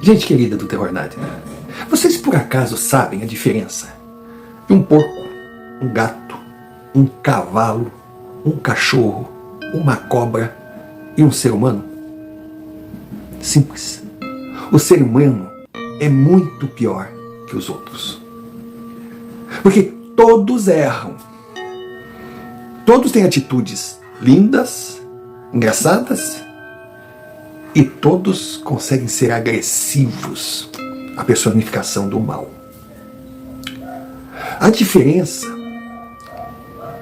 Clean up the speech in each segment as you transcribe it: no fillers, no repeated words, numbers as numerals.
Gente querida do Terror Nádia, vocês por acaso sabem a diferença de um porco, um gato, um cavalo, um cachorro, uma cobra e um ser humano? Simples. O ser humano é muito pior que os outros. Porque todos erram. Todos têm atitudes lindas, engraçadas, e todos conseguem ser agressivos, a personificação do mal. A diferença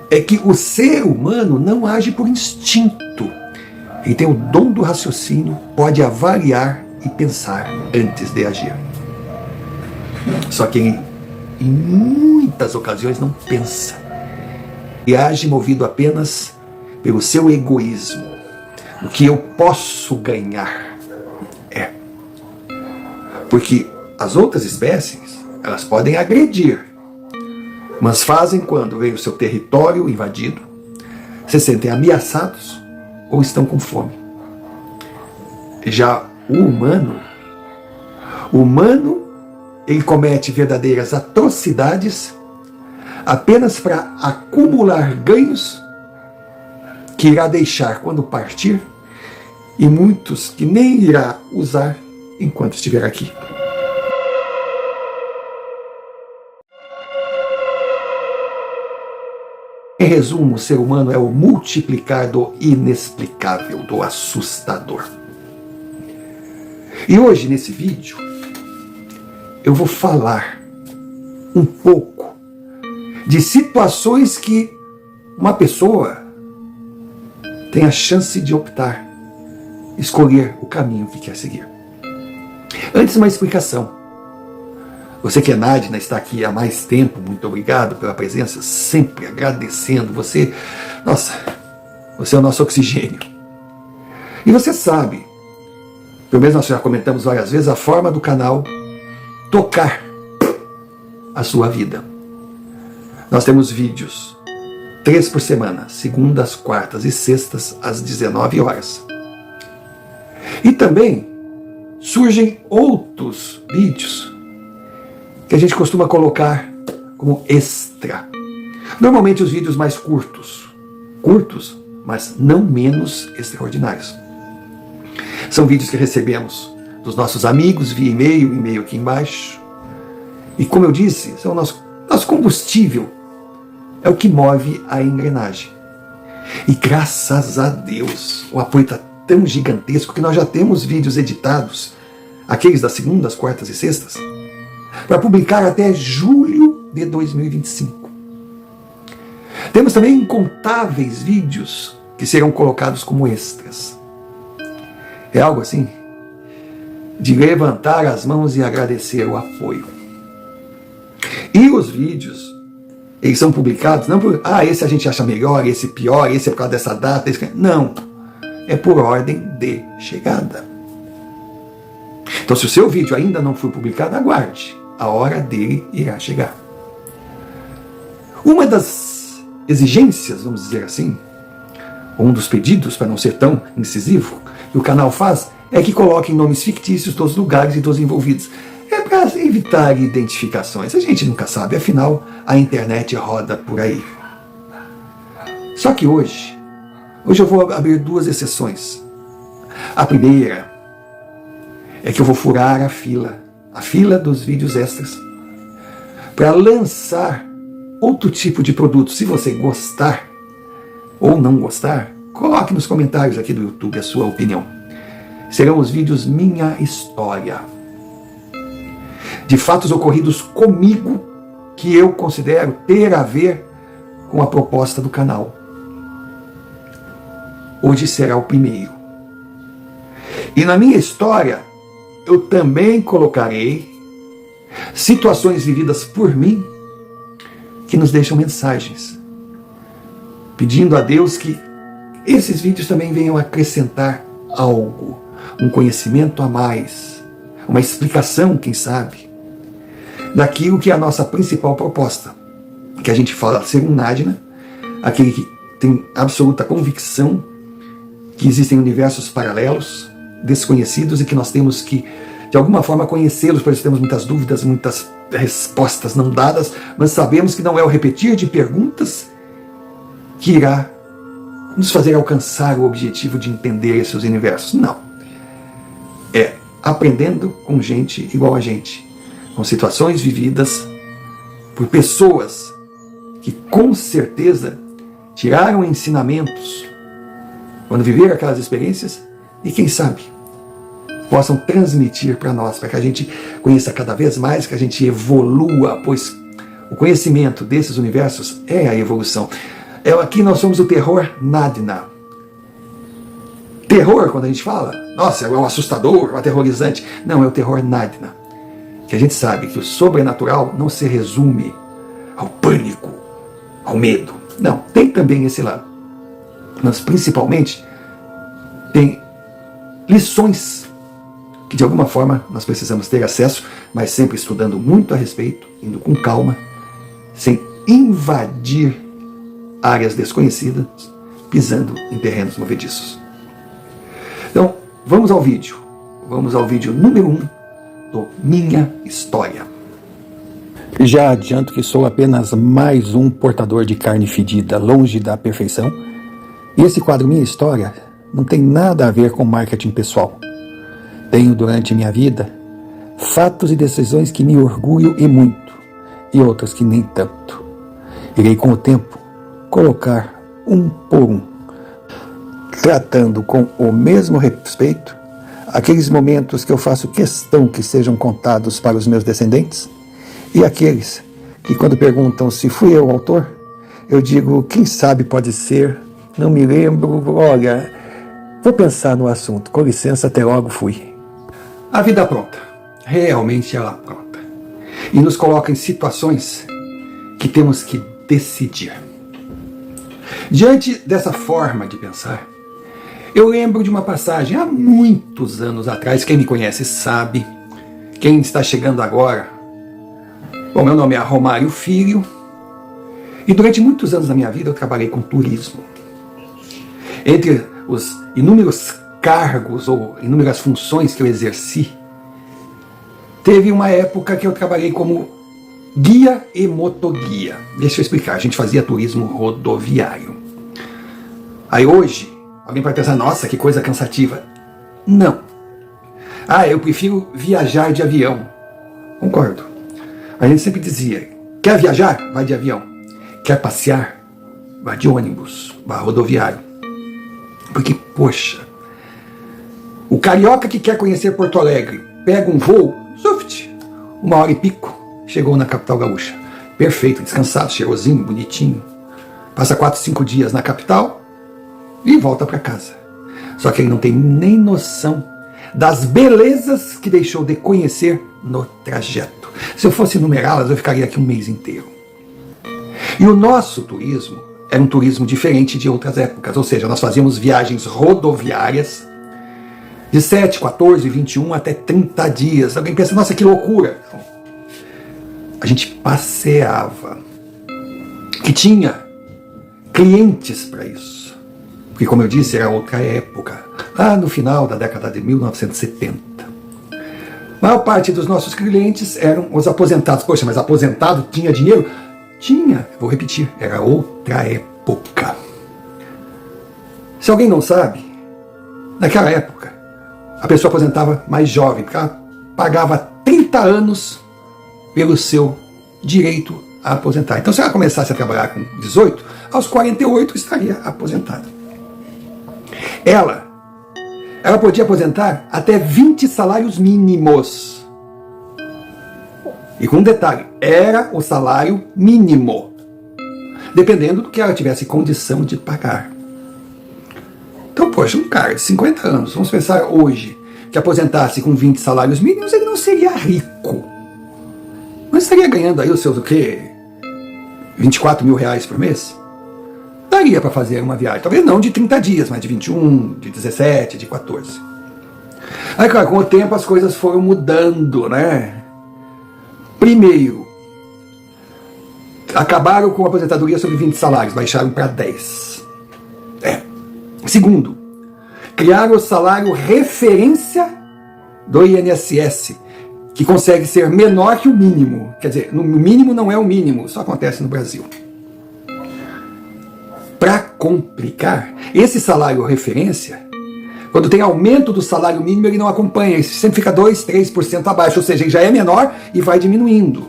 é que o ser humano não age por instinto. Ele tem o dom do raciocínio, pode avaliar e pensar antes de agir. Só que ele, em muitas ocasiões, não pensa. E age movido apenas pelo seu egoísmo. O que eu posso ganhar é. Porque as outras espécies, elas podem agredir, mas fazem quando vem o seu território invadido, se sentem ameaçados ou estão com fome. Já o humano, ele comete verdadeiras atrocidades apenas para acumular ganhos que irá deixar quando partir, e muitos que nem irá usar enquanto estiver aqui. Em resumo, o ser humano é o multiplicar do inexplicável, do assustador. E hoje, nesse vídeo, eu vou falar um pouco de situações que uma pessoa tem a chance de optar, escolher o caminho que quer seguir. Antes, uma explicação. Você que é Nádia, está aqui há mais tempo, muito obrigado pela presença, sempre agradecendo. Você é o nosso oxigênio. E você sabe, pelo menos nós já comentamos várias vezes, a forma do canal tocar a sua vida. Nós temos vídeos 3 por semana, segundas, quartas e sextas, às 19 horas. E também surgem outros vídeos que a gente costuma colocar como extra. Normalmente os vídeos mais curtos, mas não menos extraordinários. São vídeos que recebemos dos nossos amigos via e-mail aqui embaixo. E como eu disse, são o nosso combustível, é o que move a engrenagem. E graças a Deus, o apoio está tão gigantesco que nós já temos vídeos editados, aqueles das segundas, quartas e sextas, para publicar até julho de 2025. Temos também incontáveis vídeos que serão colocados como extras. É algo assim de levantar as mãos e agradecer o apoio. E os vídeos, eles são publicados não por, esse a gente acha melhor, esse pior, esse é por causa dessa data, esse... Não, é por ordem de chegada. Então, se o seu vídeo ainda não foi publicado, aguarde. A hora dele irá chegar. Uma das exigências, vamos dizer assim, um dos pedidos, para não ser tão incisivo, que o canal faz, é que coloquem nomes fictícios dos lugares e dos envolvidos. É para evitar identificações. A gente nunca sabe, afinal, a internet roda por aí. Só que hoje eu vou abrir 2 exceções. A primeira é que eu vou furar a fila dos vídeos extras, para lançar outro tipo de produto. Se você gostar ou não gostar, coloque nos comentários aqui do YouTube a sua opinião. Serão os vídeos Minha História, de fatos ocorridos comigo, que eu considero ter a ver com a proposta do canal. Hoje será o primeiro. E na minha história, eu também colocarei situações vividas por mim que nos deixam mensagens, pedindo a Deus que esses vídeos também venham acrescentar algo, um conhecimento a mais, uma explicação, quem sabe, daquilo que é a nossa principal proposta, que a gente fala ser um Nádia, aquele que tem absoluta convicção que existem universos paralelos, desconhecidos, e que nós temos que de alguma forma conhecê-los, pois temos muitas dúvidas, muitas respostas não dadas, mas sabemos que não é o repetir de perguntas que irá nos fazer alcançar o objetivo de entender esses universos. Não. É aprendendo com gente igual a gente, com situações vividas por pessoas que com certeza tiraram ensinamentos quando viveram aquelas experiências e quem sabe possam transmitir para nós, para que a gente conheça cada vez mais, que a gente evolua, pois o conhecimento desses universos é a evolução. Aqui nós somos o terror Nadna. Terror, quando a gente fala, nossa, é um assustador, um aterrorizante. Não, é o terror Nadna. Que a gente sabe que o sobrenatural não se resume ao pânico, ao medo. Não, tem também esse lado. Mas principalmente tem lições que de alguma forma nós precisamos ter acesso, mas sempre estudando muito a respeito, indo com calma, sem invadir áreas desconhecidas, pisando em terrenos movediços. Então, vamos ao vídeo. Vamos ao vídeo número 1 do Minha História. Já adianto que sou apenas mais um portador de carne fedida, longe da perfeição. E esse quadro Minha História não tem nada a ver com marketing pessoal. Tenho durante minha vida fatos e decisões que me orgulho e muito, e outras que nem tanto. Irei com o tempo colocar um por um, tratando com o mesmo respeito aqueles momentos que eu faço questão que sejam contados para os meus descendentes, e aqueles que, quando perguntam se fui eu o autor, eu digo, quem sabe pode ser, não me lembro, olha, vou pensar no assunto, com licença, até logo, fui. A vida pronta, realmente ela pronta, e nos coloca em situações que temos que decidir. Diante dessa forma de pensar, eu lembro de uma passagem há muitos anos atrás, quem me conhece sabe, quem está chegando agora, bom, meu nome é Romário Filho, e durante muitos anos da minha vida eu trabalhei com turismo. Entre os inúmeros cargos ou inúmeras funções que eu exerci, teve uma época que eu trabalhei como guia e motoguia. Deixa eu explicar, a gente fazia turismo rodoviário. Aí hoje, alguém vai pensar, nossa, que coisa cansativa. Não. Eu prefiro viajar de avião. Concordo. A gente sempre dizia, quer viajar? Vai de avião. Quer passear? Vai de ônibus, vai rodoviário. Porque, poxa, o carioca que quer conhecer Porto Alegre, pega um voo, soft, 1 hora e pico, chegou na capital gaúcha. Perfeito, descansado, cheirosinho, bonitinho. Passa 4, 5 dias na capital e volta para casa. Só que ele não tem nem noção das belezas que deixou de conhecer no trajeto. Se eu fosse numerá-las, eu ficaria aqui um mês inteiro. E o nosso turismo era um turismo diferente de outras épocas, ou seja, nós fazíamos viagens rodoviárias de 7, 14, 21 até 30 dias. Alguém pensa, nossa, que loucura! A gente passeava, que tinha clientes para isso. Porque, como eu disse, era outra época, lá no final da década de 1970. A maior parte dos nossos clientes eram os aposentados. Poxa, mas aposentado tinha dinheiro? Tinha, vou repetir, era outra época. Se alguém não sabe, naquela época, a pessoa aposentava mais jovem, porque ela pagava 30 anos pelo seu direito a aposentar. Então, se ela começasse a trabalhar com 18, aos 48 estaria aposentada. Ela podia aposentar até 20 salários mínimos. E com um detalhe, era o salário mínimo, dependendo do que ela tivesse condição de pagar. Então, poxa, um cara de 50 anos, vamos pensar hoje, que aposentasse com 20 salários mínimos, ele não seria rico. Mas estaria ganhando aí os seus, 24 mil reais por mês? Daria para fazer uma viagem, talvez não de 30 dias, mas de 21, de 17, de 14. Aí, claro, com o tempo as coisas foram mudando, né? Primeiro, acabaram com a aposentadoria sobre 20 salários, baixaram para 10. Segundo, criaram o salário referência do INSS, que consegue ser menor que o mínimo. Quer dizer, no mínimo não é o mínimo, isso acontece no Brasil. Para complicar, esse salário referência, quando tem aumento do salário mínimo, ele não acompanha, ele sempre fica 2, 3% abaixo, ou seja, ele já é menor e vai diminuindo.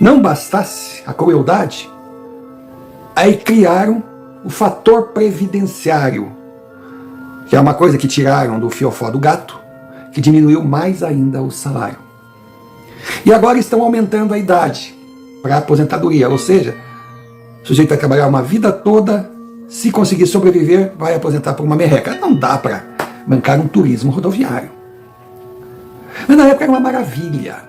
Não bastasse a crueldade, aí criaram o fator previdenciário, que é uma coisa que tiraram do fiofó do gato, que diminuiu mais ainda o salário. E agora estão aumentando a idade para a aposentadoria, ou seja, o sujeito vai trabalhar uma vida toda, se conseguir sobreviver, vai aposentar por uma merreca. Não dá para bancar um turismo rodoviário. Mas na época era uma maravilha.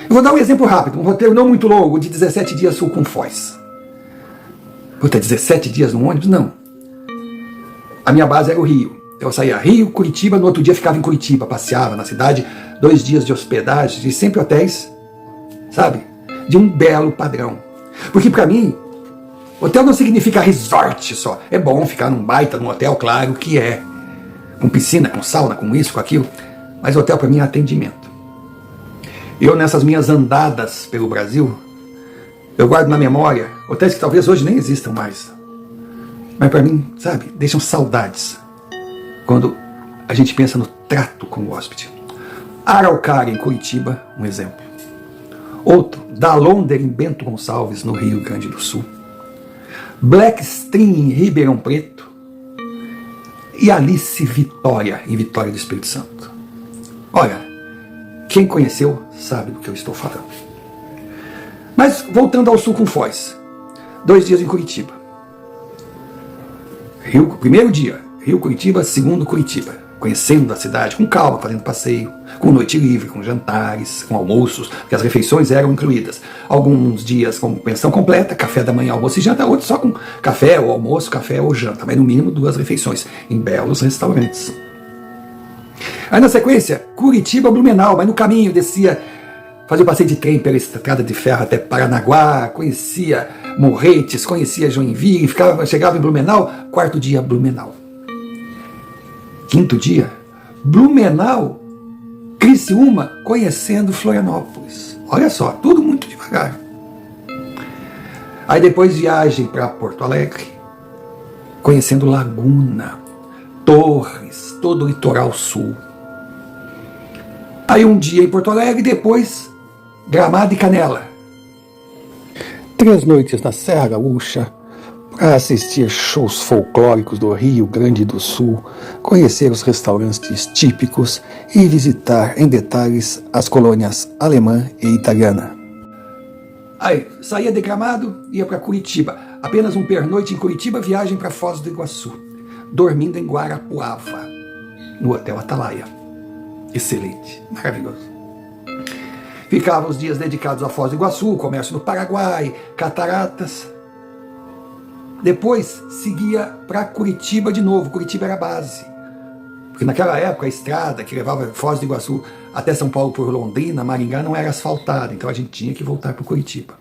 Eu vou dar um exemplo rápido, um roteiro não muito longo, de 17 dias sul com Foz. Puta, 17 dias no ônibus? Não. A minha base era o Rio. Eu saía Rio, Curitiba, no outro dia ficava em Curitiba, passeava na cidade, 2 dias de hospedagem, e sempre hotéis, sabe? De um belo padrão. Porque para mim, hotel não significa resort só. É bom ficar num baita, num hotel, claro que é. Com piscina, com sauna, com isso, com aquilo. Mas hotel para mim é atendimento. Eu, nessas minhas andadas pelo Brasil, eu guardo na memória hotéis que talvez hoje nem existam mais. Mas para mim, sabe, deixam saudades. Quando a gente pensa no trato com o hóspede. Araucária, em Curitiba, um exemplo. Outro, Dalonder, em Bento Gonçalves, no Rio Grande do Sul. Black Stream, em Ribeirão Preto. E Alice Vitória, em Vitória do Espírito Santo. Olha, quem conheceu sabe do que eu estou falando. Mas voltando ao sul com Foz. 2 dias em Curitiba. Primeiro dia, Rio, Curitiba, segundo Curitiba. Conhecendo a cidade com calma, fazendo passeio, com noite livre, com jantares, com almoços, porque as refeições eram incluídas. Alguns dias com pensão completa, café da manhã, almoço e janta, outros só com café ou almoço, café ou janta, mas no mínimo 2 refeições, em belos restaurantes. Aí na sequência, Curitiba, Blumenau, mas no caminho descia, fazia o passeio de trem pela estrada de ferro até Paranaguá, conhecia Morretes, conhecia Joinville, chegava em Blumenau, 4º dia Blumenau. 5º dia, Blumenau, Criciúma, conhecendo Florianópolis. Olha só, tudo muito devagar. Aí depois viagem para Porto Alegre, conhecendo Laguna, Torres, todo o litoral sul. Aí um dia em Porto Alegre, depois Gramado e Canela. 3 noites na Serra Gaúcha, para assistir shows folclóricos do Rio Grande do Sul, conhecer os restaurantes típicos e visitar em detalhes as colônias alemã e italiana. Aí, saía de Gramado, ia para Curitiba. Apenas um pernoite em Curitiba, viagem para Foz do Iguaçu. Dormindo em Guarapuava, no Hotel Atalaia. Excelente, maravilhoso. Ficava os dias dedicados a Foz do Iguaçu, comércio no Paraguai, cataratas. Depois seguia para Curitiba de novo. Curitiba era a base. Porque naquela época a estrada que levava Foz do Iguaçu até São Paulo por Londrina, Maringá, não era asfaltada. Então a gente tinha que voltar para Curitiba.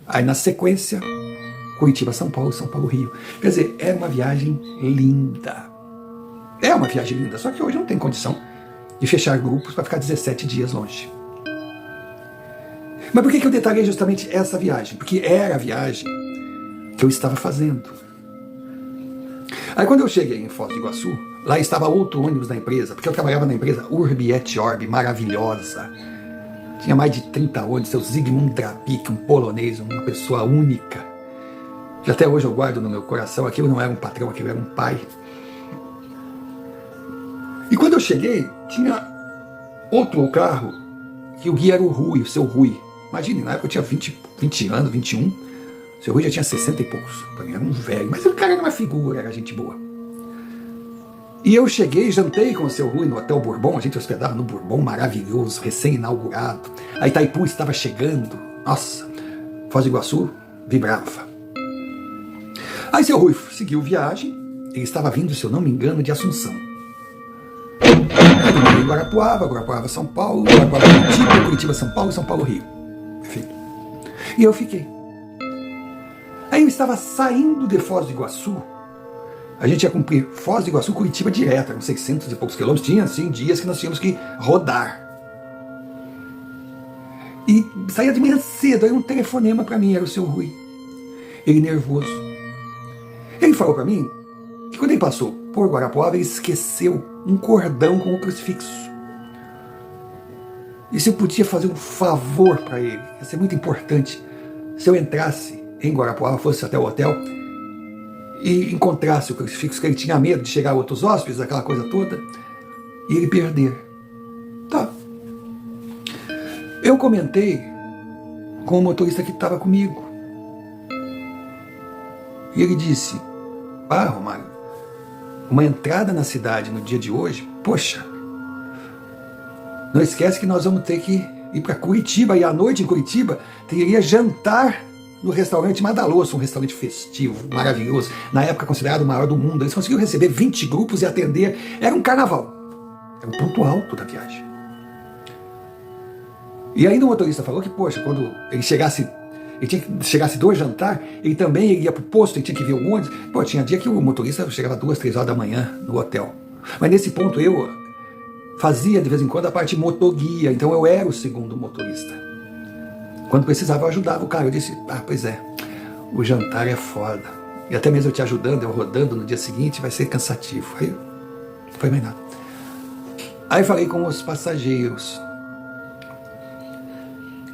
Aí na sequência, Curitiba, São Paulo, São Paulo, Rio. Quer dizer, era uma viagem linda. É uma viagem linda, só que hoje não tem condição de fechar grupos para ficar 17 dias longe. Mas por que eu detalhei justamente essa viagem? Porque era a viagem que eu estava fazendo. Aí quando eu cheguei em Foz do Iguaçu, lá estava outro ônibus da empresa, porque eu trabalhava na empresa Urbi et Orbi, maravilhosa. Tinha mais de 30 ônibus, seu Zygmunt Drapik, um polonês, uma pessoa única, que até hoje eu guardo no meu coração. Aquilo não era um patrão, aquilo era um pai. E quando eu cheguei, tinha outro carro, que o guia era o Rui, o seu Rui. Imagine, na época eu tinha 20 anos, 21, o seu Rui já tinha 60 e poucos. Para mim era um velho, mas o cara era uma figura, era gente boa. E eu cheguei, jantei com o seu Rui no Hotel Bourbon, a gente hospedava no Bourbon, maravilhoso, recém-inaugurado. A Itaipu estava chegando, nossa, Foz do Iguaçu vibrava. Aí seu Rui seguiu viagem, ele estava vindo, se eu não me engano, de Assunção. Em Guarapuava, Guarapuava, São Paulo, Guarapuava, Curitiba, Curitiba, São Paulo, São Paulo, Rio. Perfeito. E eu fiquei. Aí eu estava saindo de Foz do Iguaçu A gente ia cumprir Foz do Iguaçu, Curitiba direto, eram 600 e poucos quilômetros. Tinha, assim, dias que nós tínhamos que rodar. E saía de manhã cedo, aí um telefonema para mim, era o seu Rui. Ele nervoso. Ele falou para mim que quando ele passou por Guarapuava, ele esqueceu um cordão com o crucifixo. E se eu podia fazer um favor para ele, ia ser muito importante, se eu entrasse em Guarapuava, fosse até o hotel, e encontrasse o crucifixo, que ele tinha medo de chegar a outros hóspedes, aquela coisa toda, e ele perder. Tá. Eu comentei com o motorista que estava comigo. E ele disse: Romário, uma entrada na cidade no dia de hoje, poxa, não esquece que nós vamos ter que ir para Curitiba, e à noite em Curitiba teria jantar no restaurante Madaloso, um restaurante festivo, maravilhoso, na época considerado o maior do mundo. Eles conseguiram receber 20 grupos e atender, era um carnaval, era o ponto alto da viagem. E ainda o motorista falou que, poxa, quando ele chegasse do jantar, ele também ia para o posto, ele tinha que ver o ônibus. Pô, tinha dia que o motorista chegava 2, 3 horas da manhã no hotel. Mas nesse ponto eu fazia de vez em quando a parte motoguia, então eu era o segundo motorista. Quando precisava eu ajudava o cara. Eu disse: pois é, o jantar é foda. E até mesmo eu te ajudando, eu rodando no dia seguinte, vai ser cansativo. Aí não foi mais nada. Aí falei com os passageiros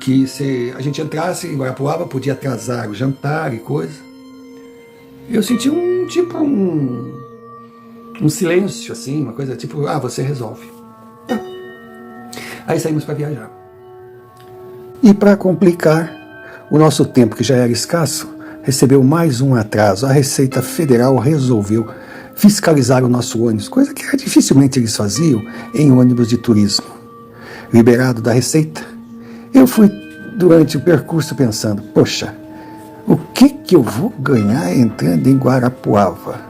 que se a gente entrasse em Guarapuava, podia atrasar o jantar e coisa. Eu senti um silêncio, assim, uma coisa tipo: você resolve. Aí saímos para viajar. E para complicar, o nosso tempo, que já era escasso, recebeu mais um atraso. A Receita Federal resolveu fiscalizar o nosso ônibus, coisa que dificilmente eles faziam em ônibus de turismo. Liberado da Receita, eu fui durante o percurso pensando: poxa, o que eu vou ganhar entrando em Guarapuava?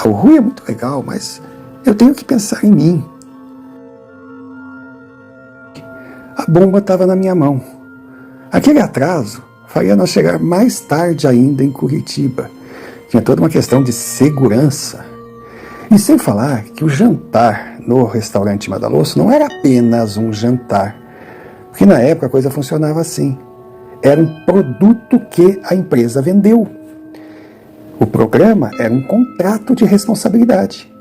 O Rui é muito legal, mas eu tenho que pensar em mim. A bomba estava na minha mão. Aquele atraso faria nós chegar mais tarde ainda em Curitiba. Tinha toda uma questão de segurança. E sem falar que o jantar no restaurante Madaloso não era apenas um jantar. Porque na época a coisa funcionava assim. Era um produto que a empresa vendeu. O programa era um contrato de responsabilidade.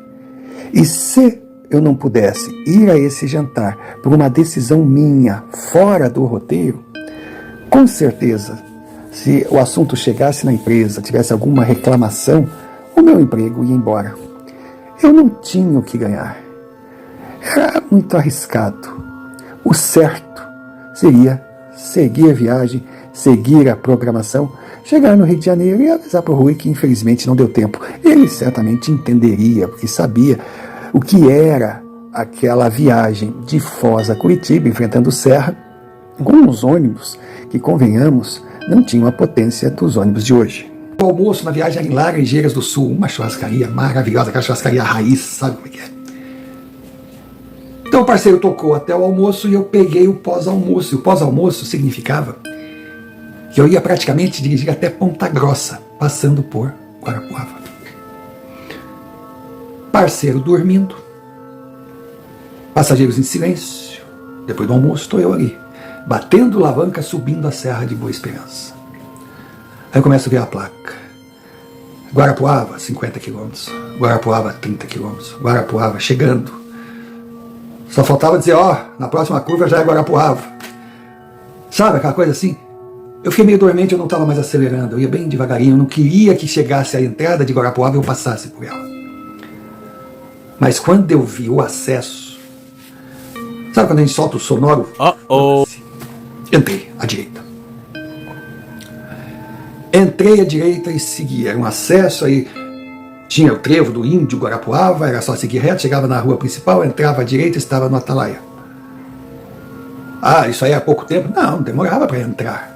E se eu não pudesse ir a esse jantar por uma decisão minha, fora do roteiro, com certeza, se o assunto chegasse na empresa, tivesse alguma reclamação, o meu emprego ia embora. Eu não tinha o que ganhar. Era muito arriscado. O certo seria seguir a viagem, seguir a programação, chegar no Rio de Janeiro e avisar para o Rui que infelizmente não deu tempo. Ele certamente entenderia, porque sabia o que era aquela viagem de Foz a Curitiba, enfrentando serra, com os ônibus que, convenhamos, não tinham a potência dos ônibus de hoje. O almoço na viagem em Laranjeiras do Sul, uma churrascaria maravilhosa, aquela churrascaria raiz, sabe como é que é? Então o parceiro tocou até o almoço e eu peguei o pós-almoço. E o pós-almoço significava que eu ia praticamente dirigir até Ponta Grossa, passando por Guarapuava. Parceiro dormindo, passageiros em silêncio. Depois do almoço estou eu ali, batendo alavanca, subindo a Serra de Boa Esperança. Aí eu começo a ver a placa: Guarapuava, 50 km, Guarapuava, 30 km, Guarapuava, chegando. Só faltava dizer: na próxima curva já é Guarapuava. Sabe aquela coisa assim? Eu fiquei meio dormente, eu não estava mais acelerando, eu ia bem devagarinho, eu não queria que chegasse a entrada de Guarapuava e eu passasse por ela. Mas quando eu vi o acesso, sabe quando a gente solta o sonoro? Entrei à direita. Entrei à direita e segui. Era um acesso, aí tinha o trevo do Índio Guarapuava, era só seguir reto, chegava na rua principal, entrava à direita e estava no Atalaia. Isso aí há pouco tempo? Não demorava para entrar.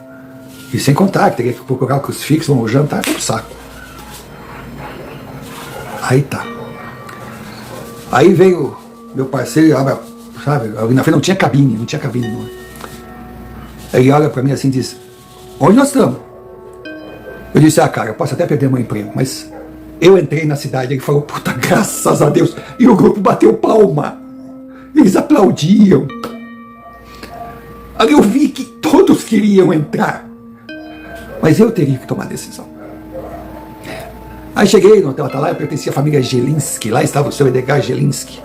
E sem contar que teria que procurar o crucifixo ou o jantar no saco. Aí tá. Aí veio meu parceiro, sabe, ali na frente não tinha cabine. Não. Ele olha pra mim assim e diz: onde nós estamos? Eu disse: cara, eu posso até perder meu emprego, mas Eu entrei na cidade, ele falou, puta, graças a Deus. E o grupo bateu palma. Eles aplaudiam. Aí eu vi que todos queriam entrar. Mas eu teria que tomar a decisão. Aí cheguei no Hotel Atalaia, eu pertencia à família Gelinski. Lá estava o seu Edgar Gelinski.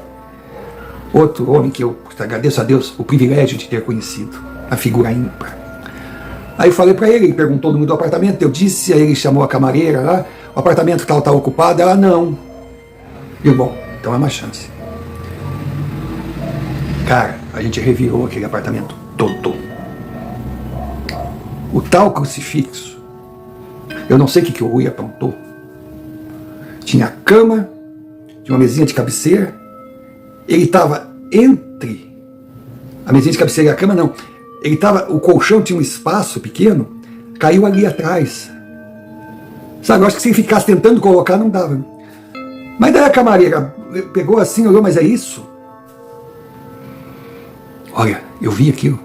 Outro homem que eu agradeço a Deus o privilégio de ter conhecido. A figura ímpar. Aí eu falei para ele perguntou o número do apartamento. Eu disse, aí ele chamou a camareira lá. O apartamento tal está ocupado? Ela, não. E eu, bom, então é uma chance. Cara, a gente revirou aquele apartamento todo. O tal crucifixo, eu não sei o que o Rui aprontou. Tinha a cama, tinha uma mesinha de cabeceira. Ele estava entre a mesinha de cabeceira e a cama, não. Ele estava, o colchão tinha um espaço pequeno, caiu ali atrás. Sabe, eu acho que se ele ficasse tentando colocar, não dava. Mas daí a camareira pegou assim, olhou, mas é isso? Olha, eu vi aquilo.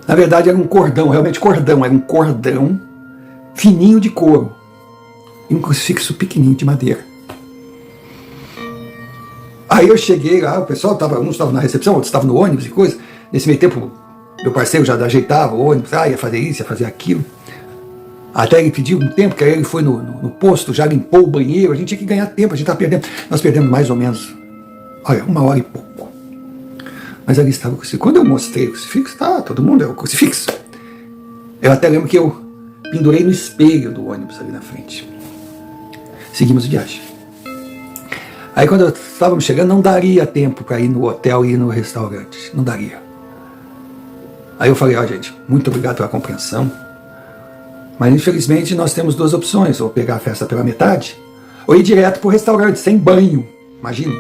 Na verdade era um cordão, realmente cordão, era um cordão fininho de couro. E um crucifixo pequenininho de madeira. Aí eu cheguei lá, o pessoal estava, uns estavam na recepção, outros estavam no ônibus e coisa. Nesse meio tempo, meu parceiro já ajeitava o ônibus, ia fazer isso, ia fazer aquilo. Até ele pediu um tempo, que aí ele foi no posto, já limpou o banheiro, a gente tinha que ganhar tempo, a gente estava perdendo. Nós perdemos mais ou menos, olha, 1 hora e pouco. Mas ali estava o crucifixo. Quando eu mostrei o crucifixo, tá, todo mundo é o crucifixo. Eu até lembro que eu pendurei no espelho do ônibus ali na frente. Seguimos viagem. Aí quando estávamos chegando, não daria tempo para ir no hotel e ir no restaurante. Não daria. Aí eu falei, ó, gente, muito obrigado pela compreensão. Mas infelizmente nós temos 2 opções, ou pegar a festa pela metade, ou ir direto para o restaurante, sem banho, imagina.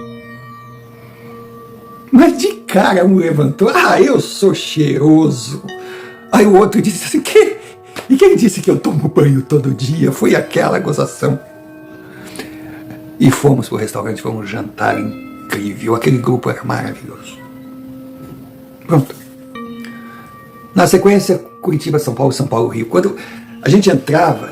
Mas de cara um levantou, eu sou cheiroso. Aí o outro disse assim, e quem disse que eu tomo banho todo dia? Foi aquela gozação. E fomos para o restaurante, foi um jantar incrível, aquele grupo era maravilhoso. Pronto. Na sequência, Curitiba, São Paulo, Rio. Quando a gente entrava,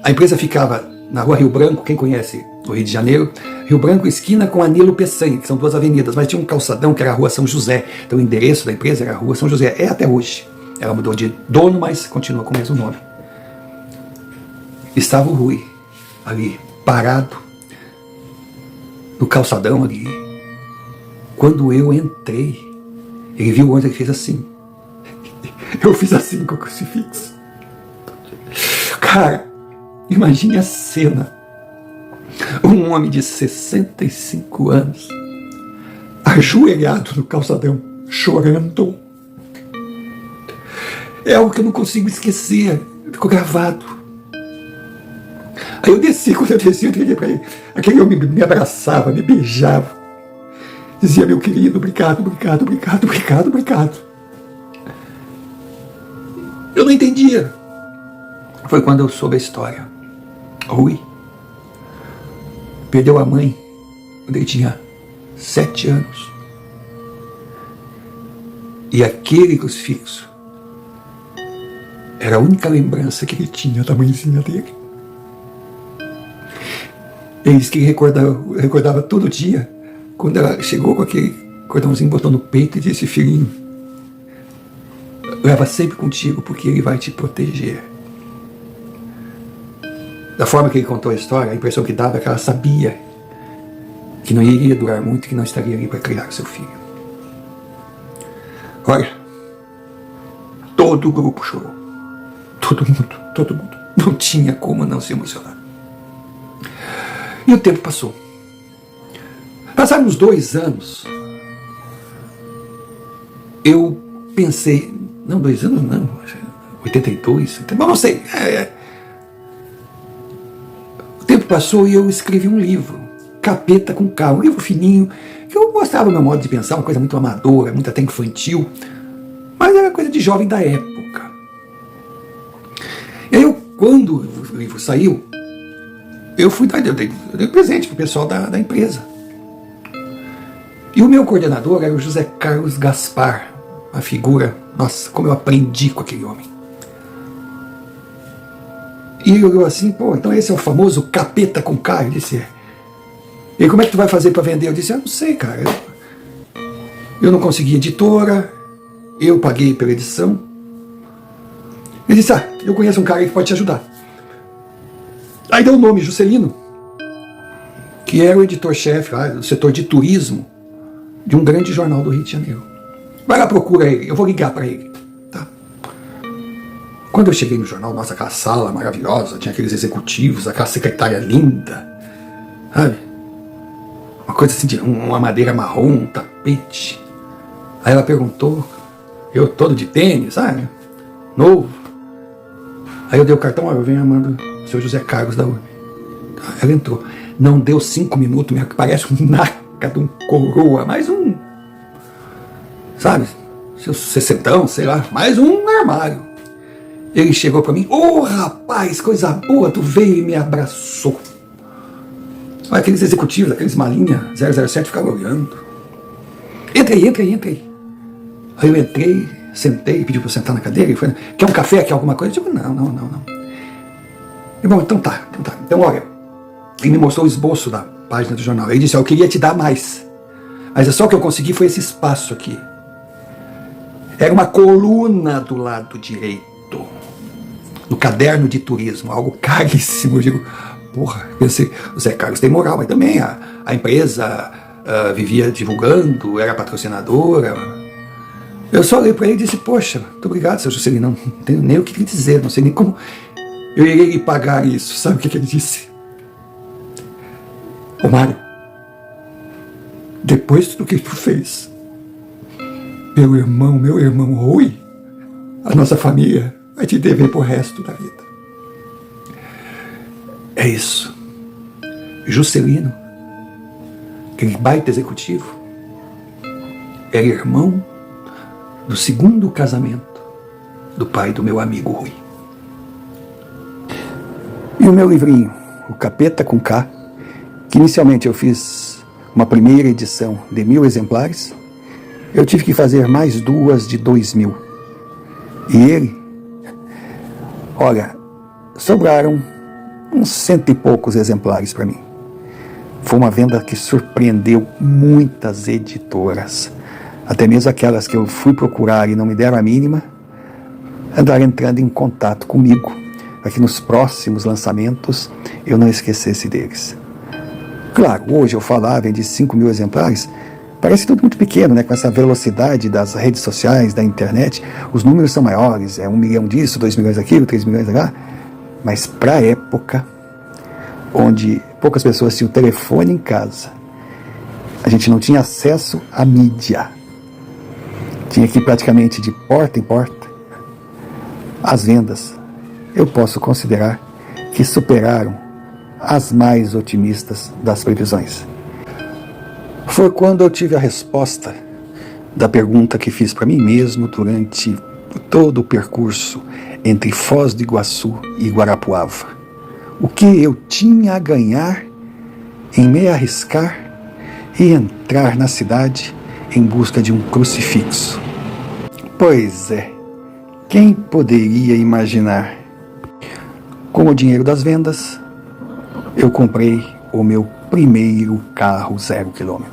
a empresa ficava na rua Rio Branco, quem conhece o Rio de Janeiro, Rio Branco esquina com Anilo Peçanha, que são 2 avenidas, mas tinha um calçadão que era a Rua São José, então o endereço da empresa era a Rua São José, é até hoje. Ela mudou de dono, mas continua com o mesmo nome. Estava o Rui ali, parado, no calçadão ali. Quando eu entrei, ele viu onde ele fez assim. Eu fiz assim com o crucifixo. Cara, imagine a cena. Um homem de 65 anos, ajoelhado no calçadão, chorando. É algo que eu não consigo esquecer. Ficou gravado. Aí eu desci, quando eu desci, eu entreguei para ele. Aquele homem me abraçava, me beijava. Dizia, meu querido, obrigado, obrigado, obrigado, obrigado, obrigado. Eu não entendia. Foi quando eu soube a história. Rui perdeu a mãe quando ele tinha 7 anos. E aquele crucifixo era a única lembrança que ele tinha da mãezinha dele. Ele disse que recordava todo dia, quando ela chegou com aquele cordãozinho, botou no peito e disse, filhinho, leva sempre contigo, porque ele vai te proteger. Da forma que ele contou a história, a impressão que dava é que ela sabia que não iria durar muito, que não estaria ali para criar seu filho. Olha, todo o grupo chorou. Todo mundo. Não tinha como não se emocionar. E o tempo passou. Passaram uns 2 anos. Eu pensei, não, 2 anos não, 82, bom, não sei. O tempo passou e eu escrevi um livro, Capeta com K, um livro fininho, que eu mostrava o meu modo de pensar, uma coisa muito amadora, muito até infantil, mas era coisa de jovem da época. E aí, quando o livro saiu, eu dei presente para o pessoal da empresa. E o meu coordenador era o José Carlos Gaspar, uma figura, nossa, como eu aprendi com aquele homem. E ele olhou assim, pô, então esse é o famoso capeta com K. Eu disse, é. E como é que tu vai fazer para vender? Eu disse, eu não sei, cara. Eu não consegui editora, eu paguei pela edição. Ele disse, eu conheço um cara que pode te ajudar. Aí deu o nome, Juscelino, que era o editor-chefe lá do setor de turismo de um grande jornal do Rio de Janeiro. Vai lá, procura ele, eu vou ligar para ele. Tá? Quando eu cheguei no jornal, nossa, aquela sala maravilhosa, tinha aqueles executivos, aquela secretária linda, sabe? Uma coisa assim, de uma madeira marrom, um tapete. Aí ela perguntou, eu todo de tênis, sabe? Novo. Aí eu dei o cartão, eu venho amando o seu José Carlos da URB. Ela entrou. Não deu 5 minutos, parece um naca de um coroa, mais um, sabe? Seu 60, sei lá, mais um armário. Ele chegou pra mim, rapaz, coisa boa, tu veio e me abraçou. Olha, aqueles executivos, aqueles malinha 007 ficavam olhando. Entra aí. Aí eu entrei, sentei, pediu pra eu sentar na cadeira, e falou, quer um café, quer alguma coisa? Eu digo, não. E bom, então tá. Então olha, ele me mostrou o esboço da página do jornal. Ele disse, eu queria te dar mais, mas só o que eu consegui foi esse espaço aqui. Era uma coluna do lado direito, no caderno de turismo, algo caríssimo. Eu digo, porra, pensei, o Zé Carlos tem moral, mas também a empresa vivia divulgando, era patrocinadora. Eu só olhei para ele e disse, poxa, muito obrigado, seu Juscelino, não tenho nem o que lhe dizer, não sei nem como eu irei lhe pagar isso. Sabe o que ele disse? Ô Mário, depois do que tu fez pelo meu irmão Rui, a nossa família vai te dever pro resto da vida. É isso. Juscelino, aquele baita executivo, era irmão do segundo casamento do pai do meu amigo Rui. E o meu livrinho, O Capeta com K, que inicialmente eu fiz uma primeira edição de 1000 exemplares, eu tive que fazer mais 2 de 2000. E ele, olha, sobraram uns 100 e poucos exemplares para mim. Foi uma venda que surpreendeu muitas editoras. Até mesmo aquelas que eu fui procurar e não me deram a mínima, andaram entrando em contato comigo, para que nos próximos lançamentos eu não esquecesse deles. Claro, hoje eu falava de 5.000 exemplares, parece tudo muito pequeno, né? Com essa velocidade das redes sociais, da internet, os números são maiores, 1 milhão disso, 2 milhões daquilo, 3 milhões lá, mas para a época, onde poucas pessoas tinham telefone em casa, a gente não tinha acesso à mídia, tinha que ir praticamente de porta em porta, as vendas, eu posso considerar que superaram as mais otimistas das previsões. Foi quando eu tive a resposta da pergunta que fiz para mim mesmo durante todo o percurso entre Foz do Iguaçu e Guarapuava. O que eu tinha a ganhar em me arriscar e entrar na cidade em busca de um crucifixo? Pois é, quem poderia imaginar? Com o dinheiro das vendas, eu comprei o meu primeiro carro 0 km.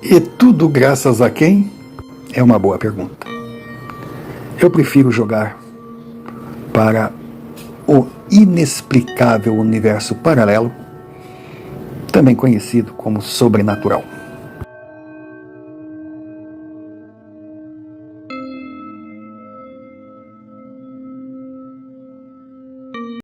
E tudo graças a quem? É uma boa pergunta. Eu prefiro jogar para o inexplicável universo paralelo, também conhecido como sobrenatural.